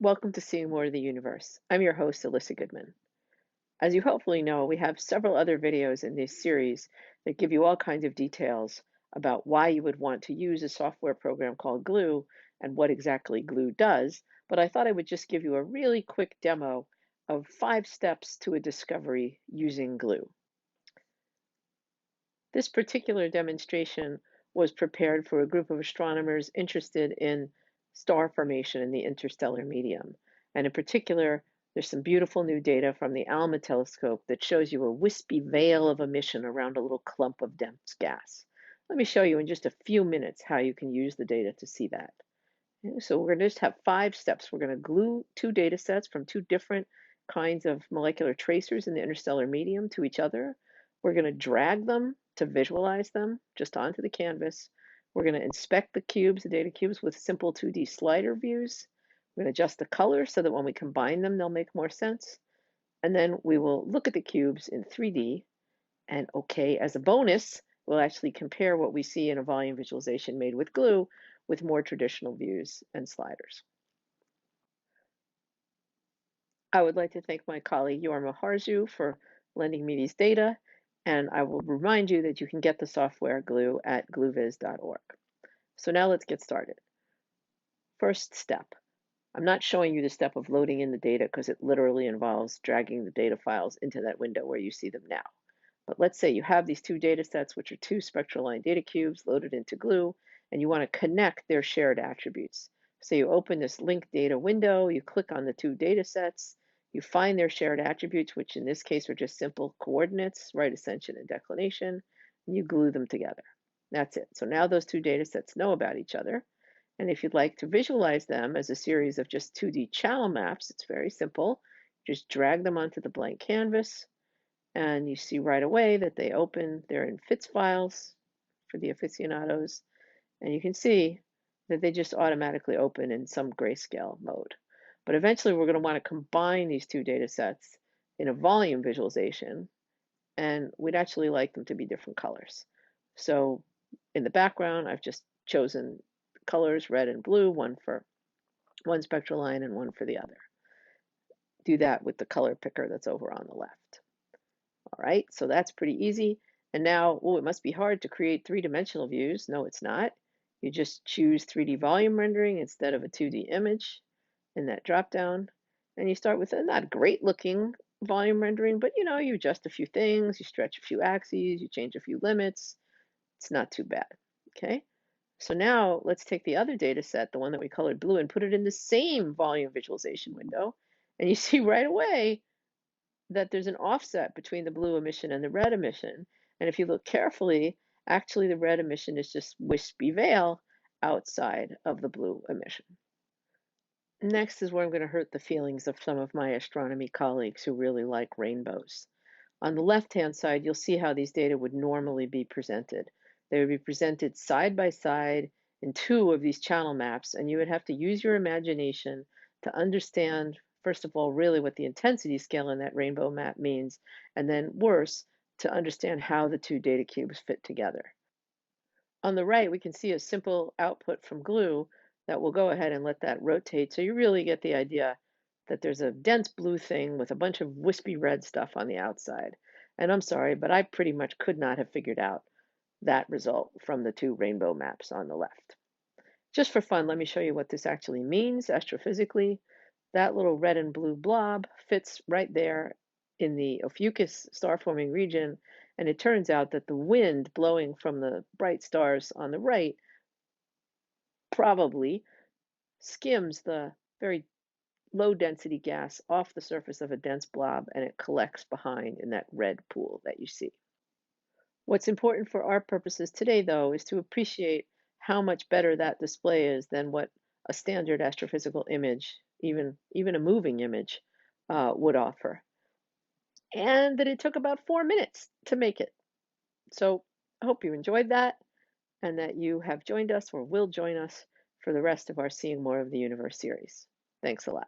Welcome to Seeing More of the Universe. I'm your host, Alyssa Goodman. As you hopefully know, we have several other videos in this series that give you all kinds of details about why you would want to use a software program called Glue and what exactly Glue does. But I thought I would just give you a really quick demo of 5 steps to a discovery using Glue. This particular demonstration was prepared for a group of astronomers interested in star formation in the interstellar medium. And in particular, there's some beautiful new data from the ALMA telescope that shows you a wispy veil of emission around a little clump of dense gas. Let me show you in just a few minutes how you can use the data to see that. Okay, so we're going to just have 5 steps. We're going to glue 2 data sets from 2 different kinds of molecular tracers in the interstellar medium to each other. We're going to drag them to visualize them just onto the canvas. We're going to inspect the cubes, the data cubes, with simple 2D slider views. We're going to adjust the color so that when we combine them, they'll make more sense. And then we will look at the cubes in 3D. And okay, as a bonus, we'll actually compare what we see in a volume visualization made with Glue with more traditional views and sliders. I would like to thank my colleague Yorma Harju for lending me these data, and I will remind you that you can get the software Glue at glueviz.org. So now let's get started. First step. I'm not showing you the step of loading in the data because it literally involves dragging the data files into that window where you see them now. But let's say you have these 2 data sets, which are 2 spectral line data cubes loaded into Glue, and you want to connect their shared attributes. So you open this link data window, you click on the 2 datasets, you find their shared attributes, which in this case are just simple coordinates, right ascension and declination, and you glue them together. That's it. So now those 2 datasets know about each other. And if you'd like to visualize them as a series of just 2D channel maps, it's very simple. Just drag them onto the blank canvas, and you see right away that they open. They're in FITS files for the aficionados, and you can see that they just automatically open in some grayscale mode. But eventually we're going to want to combine these 2 datasets in a volume visualization, and we'd actually like them to be different colors. So in the background, I've just chosen colors, red and blue, one for one spectral line and one for the other. Do that with the color picker that's over on the left. All right, so that's pretty easy. And now, oh, it must be hard to create 3-dimensional views. No, it's not. You just choose 3D volume rendering instead of a 2D image in that dropdown. And you start with a not great looking volume rendering, but you adjust a few things, you stretch a few axes, you change a few limits. It's not too bad. Okay. So now let's take the other data set, the one that we colored blue, and put it in the same volume visualization window. And you see right away that there's an offset between the blue emission and the red emission. And if you look carefully, actually the red emission is just wispy veil outside of the blue emission. Next is where I'm going to hurt the feelings of some of my astronomy colleagues who really like rainbows. On the left-hand side, you'll see how these data would normally be presented. They would be presented side by side in 2 of these channel maps, and you would have to use your imagination to understand, first of all, really what the intensity scale in that rainbow map means, and then worse, to understand how the 2 data cubes fit together. On the right, we can see a simple output from Glue that will go ahead and let that rotate, so you really get the idea that there's a dense blue thing with a bunch of wispy red stuff on the outside. And I'm sorry, but I pretty much could not have figured out that result from the 2 rainbow maps on the left. Just for fun, let me show you what this actually means astrophysically. That little red and blue blob fits right there in the Ophiuchus star-forming region, and it turns out that the wind blowing from the bright stars on the right probably skims the very low density gas off the surface of a dense blob, and it collects behind in that red pool that you see. What's important for our purposes today, though, is to appreciate how much better that display is than what a standard astrophysical image, even a moving image, would offer. And that it took about 4 minutes to make it. So I hope you enjoyed that and that you have joined us or will join us for the rest of our Seeing More of the Universe series. Thanks a lot.